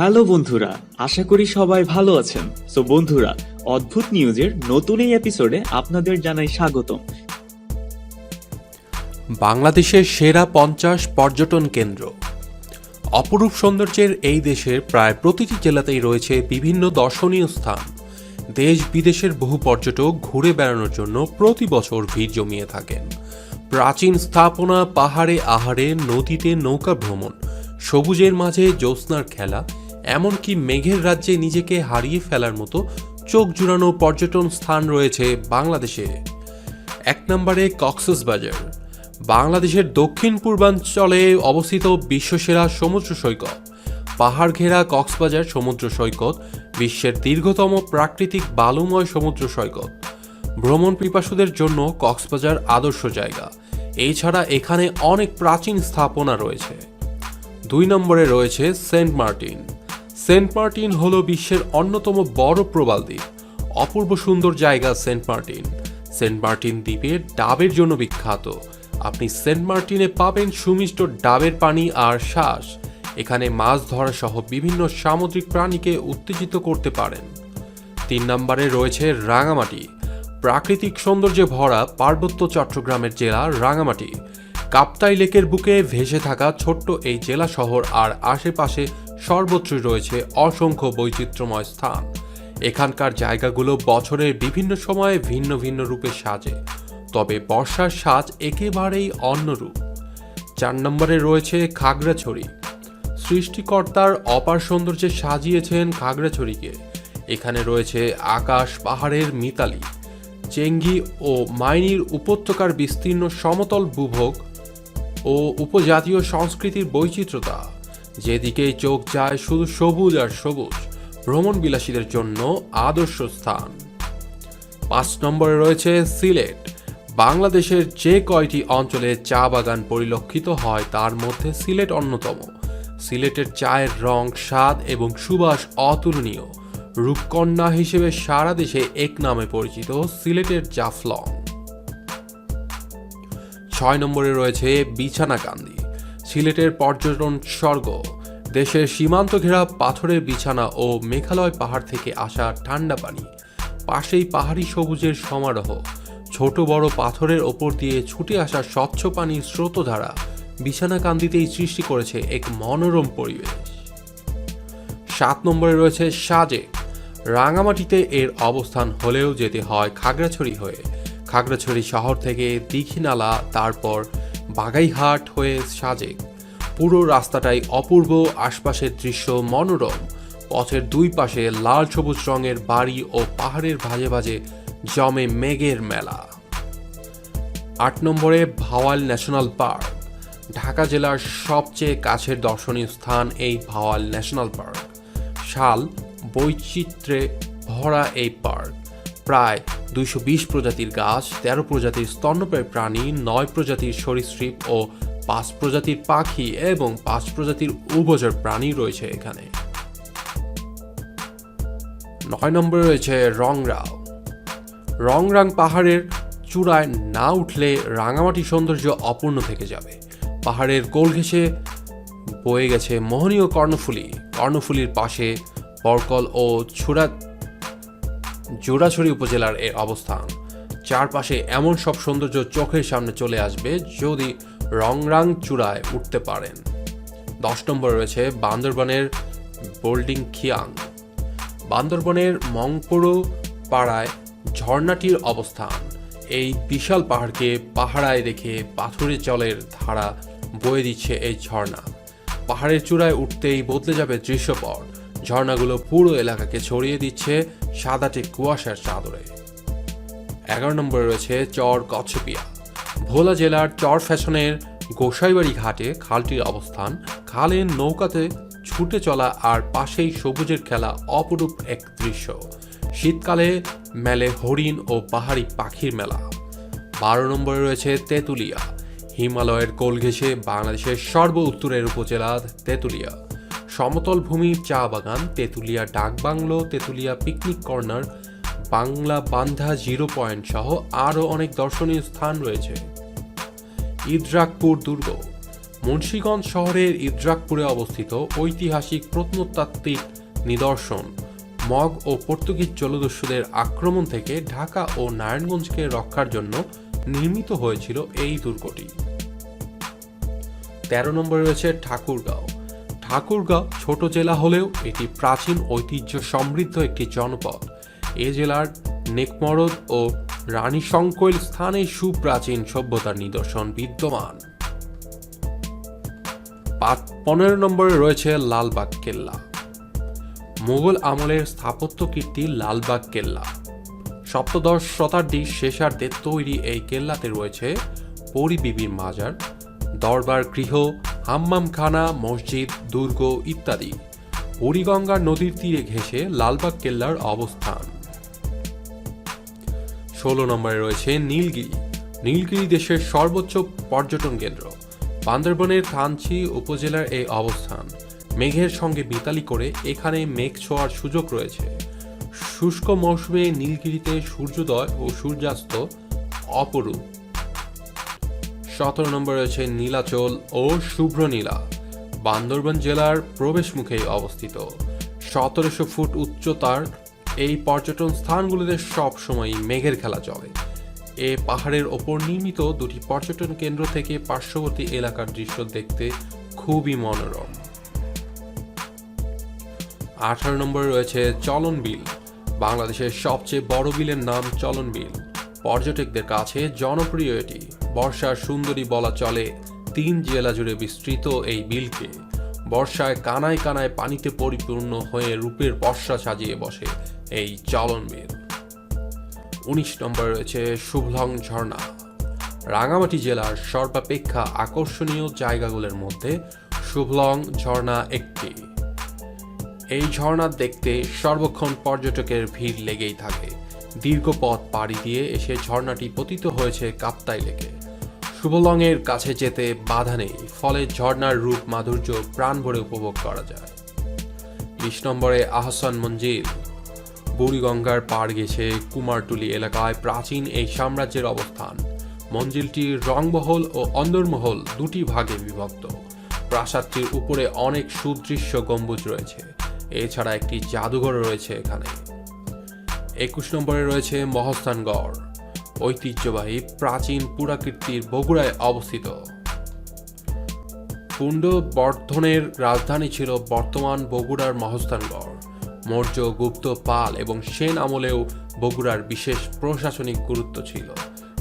Hello বন্ধুরা, আশা করি সবাই ভালো আছেন। সো বন্ধুরা, অদ্ভুত নিউজের নতুন এই এপিসোডে আপনাদের জানাই স্বাগতম। বাংলাদেশের সেরা 50 পর্যটন কেন্দ্র। অপরূপ সৌন্দর্যের এই দেশের প্রায় প্রতিটি জেলাতেই রয়েছে বিভিন্ন দর্শনীয় স্থান। দেশ বিদেশের বহু পর্যটক ঘুরে বেড়ানোর জন্য প্রতি বছর ভিড় জমিয়ে থাকেন। প্রাচীন স্থাপনা, পাহাড়ে আহারে, নদীতে নৌকা ভ্রমণ, সবুজের মাঝে জ্যোৎস্নার খেলা, এমনকি মেঘের রাজ্যে নিজেকে হারিয়ে ফেলার মতো চোখ জুড়ানো পর্যটন স্থান রয়েছে বাংলাদেশে। 1 নম্বরে কক্সবাজার। বাংলাদেশের দক্ষিণ পূর্বাঞ্চলে অবস্থিত বিশ্বসেরা সমুদ্র সৈকত। পাহাড় ঘেরা কক্সবাজার সমুদ্র সৈকত বিশ্বের দীর্ঘতম প্রাকৃতিক বালুময় সমুদ্র সৈকত। ভ্রমণ পিপাসুদের জন্য কক্সবাজার আদর্শ জায়গা। এছাড়া এখানে অনেক প্রাচীন স্থাপনা রয়েছে। 2 নম্বরে রয়েছে সেন্ট মার্টিন। সেন্ট মার্টিন হল বিশ্বের অন্যতম বড় প্রবাল দ্বীপ। অপূর্ব সুন্দর জায়গা সেন্ট মার্টিন। সেন্ট মার্টিন দ্বীপে ডাবের জন্য বিখ্যাত। আপনি সেন্ট মার্টিনে পাবেন সুমিষ্ট ডাবের পানি আর শ্বাস। এখানে মাছ ধরা সহ বিভিন্ন সামুদ্রিক প্রাণীকে উত্তেজিত করতে পারেন। 3 নম্বরে রয়েছে রাঙামাটি। প্রাকৃতিক সৌন্দর্যে ভরা পার্বত্য চট্টগ্রামের জেলা রাঙামাটি। কাপ্তাই লেকের বুকে ভেসে থাকা ছোট্ট এই জেলা শহর আর আশেপাশে সর্বত্রই রয়েছে অসংখ্য বৈচিত্র্যময় স্থান। এখানকার জায়গাগুলো বছরের বিভিন্ন সময়ে ভিন্ন ভিন্ন রূপে সাজে, তবে বর্ষার সাজ একেবারেই অন্যরূপ। 4 নম্বরে রয়েছে খাগড়াছড়ি। সৃষ্টিকর্তার অপার সৌন্দর্যে সাজিয়েছেন খাগড়াছড়িকে। এখানে রয়েছে আকাশ পাহাড়ের মিতালি, চেঙ্গি ও মাইনির উপত্যকার বিস্তীর্ণ সমতল ভূভাগ ও উপজাতীয় সংস্কৃতির বৈচিত্র্যতা। যেদিকেই চোখ যায় শুধু সবুজ আর সবুজ। ভ্রমণ বিলাসীদের জন্য আদর্শ স্থান। 5 নম্বরে রয়েছে সিলেট। বাংলাদেশের যে কয়টি অঞ্চলে চা বাগান পরিলক্ষিত হয় তার মধ্যে সিলেট অন্যতম। সিলেটের চায়ের রং, স্বাদ এবং সুবাস অতুলনীয়। রূপকন্যা হিসেবে সারা দেশে এক নামে পরিচিত সিলেটের জাফলং। 6 নম্বরে রয়েছে বিছানাকান্দি। সিলেটের পর্যটন স্বর্গ। দেশের সীমান্ত ঘেরা পাথরের বিছানা ও মেঘালয় পাহাড় থেকে আসা ঠান্ডা পানি, পাশেই পাহাড়ি সবুজের সমারোহ। ছোট বড় পাথরের ওপর দিয়ে ছুটে আসা স্বচ্ছ পানির স্রোতধারা বিছানাকান্দিতেই সৃষ্টি করেছে এক মনোরম পরিবেশ। 7 নম্বরে রয়েছে সাজেক। রাঙামাটিতে এর অবস্থান হলেও যেতে হয় খাগড়াছড়ি হয়ে। খাগড়াছড়ি শহর থেকে দীঘিনালা, তারপর বাগাইহাট হয়ে সাজেক। পুরো রাস্তাটাই অপূর্ব, আশপাশের দৃশ্য মনোরম। পথের 2 পাশে লাল সবুজ রঙের বাড়ি ও পাহাড়ের ভাঁজে ভাঁজে জমে মেঘের মেলা। 8 নম্বরে ভাওয়াল ন্যাশনাল পার্ক। ঢাকা জেলার সবচেয়ে কাছের দর্শনীয় স্থান এই ভাওয়াল ন্যাশনাল পার্ক। শাল বৈচিত্র্যে ভরা এই পার্ক প্রায় 220 প্রজাতির গাছ, 13 প্রজাতির স্তন্যপায়ী প্রাণী, 9 প্রজাতির সরীসৃপ ও 5 প্রজাতির পাখি এবং 5 প্রজাতির উভচর প্রাণী রয়েছে এখানে। 9 নম্বরে রয়েছে রংরাও। রংরাং পাহাড়ের চূড়ায় না উঠলে রাঙামাটি সৌন্দর্য অপূর্ণ থেকে যাবে। পাহাড়ের কোল ঘেঁষে বয়ে গেছে মোহনীয় কর্ণফুলী। কর্ণফুলীর পাশে বরকল ও জোড়াছড়ি উপজেলার এর অবস্থান। চারপাশে এমন সব সৌন্দর্য চোখের সামনে চলে আসবে যদি রংরাং চূড়ায় উঠতে পারেন। 10 নম্বরে রয়েছে বান্দরবানের বোল্ডিং খিয়াং। বান্দরবনের মংপুরো পাড়ায় ঝর্ণাটির অবস্থান। এই বিশাল পাহাড়কে পাহারায় রেখে পাথুরে জলের ধারা বয়ে দিচ্ছে এই ঝর্ণা। পাহাড়ের চূড়ায় উঠতেই বদলে যাবে দৃশ্যপট। ঝর্ণাগুলো পুরো এলাকাকে ছড়িয়ে দিচ্ছে সাদাটে কুয়াশার চাদরে। 11 নম্বরে রয়েছে চর কচ্ছপিয়া। ভোলা জেলার চর ফ্যাশনের গোসাইবাড়ি ঘাটে খালটির অবস্থান। খালে নৌকাতে ছুটে চলা আর পাশেই সবুজের খেলা অপরূপ এক দৃশ্য। শীতকালে মেলে হরিণ ও পাহাড়ি পাখির মেলা। 12 নম্বরে রয়েছে তেঁতুলিয়া। হিমালয়ের কোল ঘেঁষে বাংলাদেশের সর্ব উত্তরের উপজেলা তেঁতুলিয়া। সমতল ভূমির চা বাগান, তেঁতুলিয়া ডাকবাংলো, তেঁতুলিয়া পিকনিক কর্নার, বাংলা বান্ধা 0 পয়েন্ট সহ আরও অনেক দর্শনীয় স্থান রয়েছে। ইদ্রাকপুর দুর্গ। মুন্সিগঞ্জ শহরের ইদ্রাকপুরে অবস্থিত ঐতিহাসিক প্রত্নতাত্ত্বিক নিদর্শন মগ ও পর্তুগিজ জলদস্যুদের আক্রমণ থেকে ঢাকা ও নারায়ণগঞ্জকে রক্ষার জন্য নির্মিত হয়েছিল এই দুর্গটি। 13 নম্বরে রয়েছে ঠাকুরগাঁও। ঠাকুরগাঁও ছোট জেলা হলেও এটি প্রাচীন ঐতিহ্য সমৃদ্ধ একটি জনপদ। এ জেলার নেকমরদ ও রানীশঙ্কৈল স্থানে সুপ্রাচীন সভ্যতার নিদর্শন বিদ্যমান। 15 নম্বরে রয়েছে লালবাগ কেল্লা। মুঘল আমলের স্থাপত্য কীর্তি লালবাগ কেল্লা। সপ্তদশ শতাব্দীর শেষার্ধে তৈরি এই কেল্লাতে রয়েছে পরী বিবির মাজার, দরবার গৃহ, হাম্মামখানা, মসজিদ, দুর্গ ইত্যাদি। বুড়িগঙ্গা নদীর তীরে ঘেঁষে লালবাগ কেল্লার অবস্থান। 16 নম্বরে রয়েছে নীলগিরি। নীলগিরি দেশের সর্বোচ্চ পর্যটন কেন্দ্র। বান্দরবনের থানচি উপজেলার এই অবস্থান। মেঘের সঙ্গে মিতালি করে এখানে মেঘ ছোঁয়ার সুযোগ রয়েছে। শুষ্ক মৌসুমে নীলগিরিতে সূর্যোদয় ও সূর্যাস্ত অপরূপ। 17 নম্বরে রয়েছে নীলাচল ও শুভ্রনীলা। বান্দরবান জেলার প্রবেশ মুখেই অবস্থিত। 1700 ফুট উচ্চতার এই পর্যটন স্থানগুলোতে সবসময় মেঘের খেলা চলে। এ পাহাড়ের ওপর নির্মিত দুটি পর্যটন কেন্দ্র থেকে পার্শ্ববর্তী এলাকার দৃশ্য দেখতে খুবই মনোরম। 18 নম্বরে রয়েছে চলন বিল। বাংলাদেশের সবচেয়ে বড় বিলের নাম চলন বিল। পর্যটকদের কাছে জনপ্রিয় এটি। বর্ষার সুন্দরী বলা চলে 3 জেলা জুড়ে বিস্তৃত এই বিলকে। বর্ষায় কানায় কানায় পানিতে পরিপূর্ণ হয়ে রূপের বর্ষা সাজিয়ে বসে এই চলন বিল। 19 নম্বরে রয়েছে শুভলং ঝর্ণা। রাঙামাটি জেলার সর্বাপেক্ষা আকর্ষণীয় জায়গাগুলোর মধ্যে শুভলং ঝর্ণা একটি। এই ঝর্ণা দেখতে সর্বক্ষণ পর্যটকের ভিড় লেগেই থাকে। দীর্ঘ পথ পাড়ি দিয়ে এসে ঝর্ণাটি পতিত হয়েছে কাপ্তাই লেকে। শুভলংয়ের কাছে যেতে বাধা নেই, ফলে ঝর্ণার রূপ মাধুর্য প্রাণ ভরে উপভোগ করা যায়। 20 নম্বরে আহসান মঞ্জিল। বুড়িগঙ্গার পাড় ঘেঁষে কুমারটুলি এলাকায় প্রাচীন এই সাম্রাজ্যের অবস্থান। মঞ্জিলটি রংমহল ও অন্দরমহল দুটি ভাগে বিভক্ত। প্রাসাদটির উপরে অনেক সুদৃশ্য গম্বুজ রয়েছে। এছাড়া একটি জাদুঘর রয়েছে এখানে। 21 নম্বরে রয়েছে মহস্থানগড়। ঐতিহ্যবাহী প্রাচীন পুরাকীর্তির বগুড়ায় অবস্থিত। পুণ্ড বর্ধনের রাজধানী ছিল বর্তমান বগুড়ার মহস্থানগড়। মৌর্য, গুপ্ত, পাল এবং সেন আমলেও বগুড়ার বিশেষ প্রশাসনিক গুরুত্ব ছিল।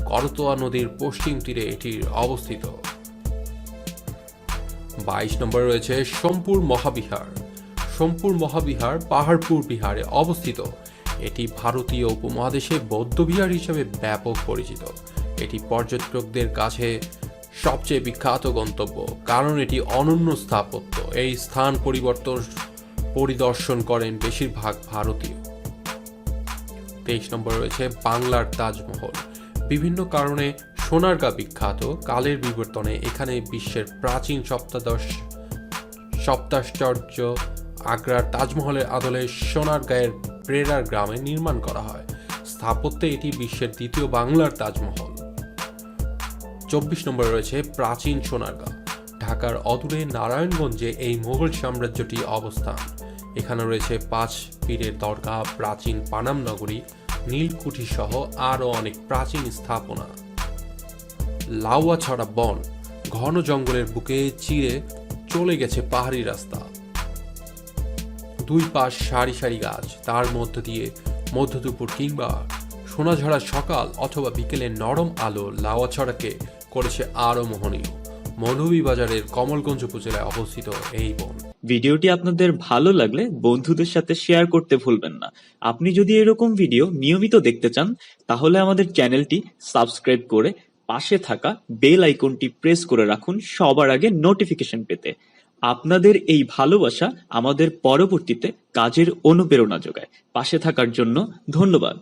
করতোয়া নদীর পশ্চিম তীরে এটির অবস্থিত। 22 নম্বরে রয়েছে সোমপুর মহাবিহার। সোমপুর মহাবিহার পাহাড়পুর বিহারে অবস্থিত। এটি ভারতীয় উপমহাদেশে বৌদ্ধবিহার হিসেবে ব্যাপক পরিচিত। এটি পর্যটকদের কাছে সবচেয়ে বিখ্যাত গন্তব্য, কারণ এটি অনন্য স্থাপত্য। এই স্থান পরিদর্শন করেন বেশিরভাগ ভারতীয়। 23 নম্বরে রয়েছে বাংলার তাজমহল। বিভিন্ন কারণে সোনারগাঁ বিখ্যাত। কালের বিবর্তনে এখানে বিশ্বের প্রাচীন সপ্তাশ্চর্য আগ্রার তাজমহলের আদলে সোনারগাঁয়ের প্রেরার গ্রামে নির্মাণ করা হয়। স্থাপত্যে এটি বিশ্বের দ্বিতীয় বাংলার তাজমহল। 24 নম্বরে রয়েছে প্রাচীন সোনারগাঁ। ঢাকার অদূরে নারায়ণগঞ্জে এই মোগল সাম্রাজ্যটি অবস্থান। এখানে রয়েছে 5 পীরের দরগা, প্রাচীন পানাম নগরী, নীলকুঠি সহ আরও অনেক প্রাচীন স্থাপনা। লাউয়াছড়া বন। ঘন জঙ্গলের বুকে চিরে চলে গেছে পাহাড়ি রাস্তা। দুই পাশ সারি সারি গাছ, তার মধ্য দিয়ে মধ্যদুপুর কিংবা সোনাঝরা সকাল অথবা বিকেলের নরম আলো লাউয়াছড়াকে করেছে আরও মোহনীয়। মৌলভীবাজারের কমলগঞ্জ উপজেলায় অবস্থিত এই বন। ভিডিওটি আপনাদের ভালো লাগলে বন্ধুদের সাথে শেয়ার করতে ভুলবেন না। আপনি যদি এরকম ভিডিও নিয়মিত দেখতে চান, তাহলে আমাদের চ্যানেলটি সাবস্ক্রাইব করে পাশে থাকা বেল আইকনটি প্রেস করে রাখুন সবার আগে নোটিফিকেশন পেতে। আপনাদের এই ভালোবাসা আমাদের পরবর্তীতে কাজের অনুপ্রেরণা যোগায়। পাশে থাকার জন্য ধন্যবাদ।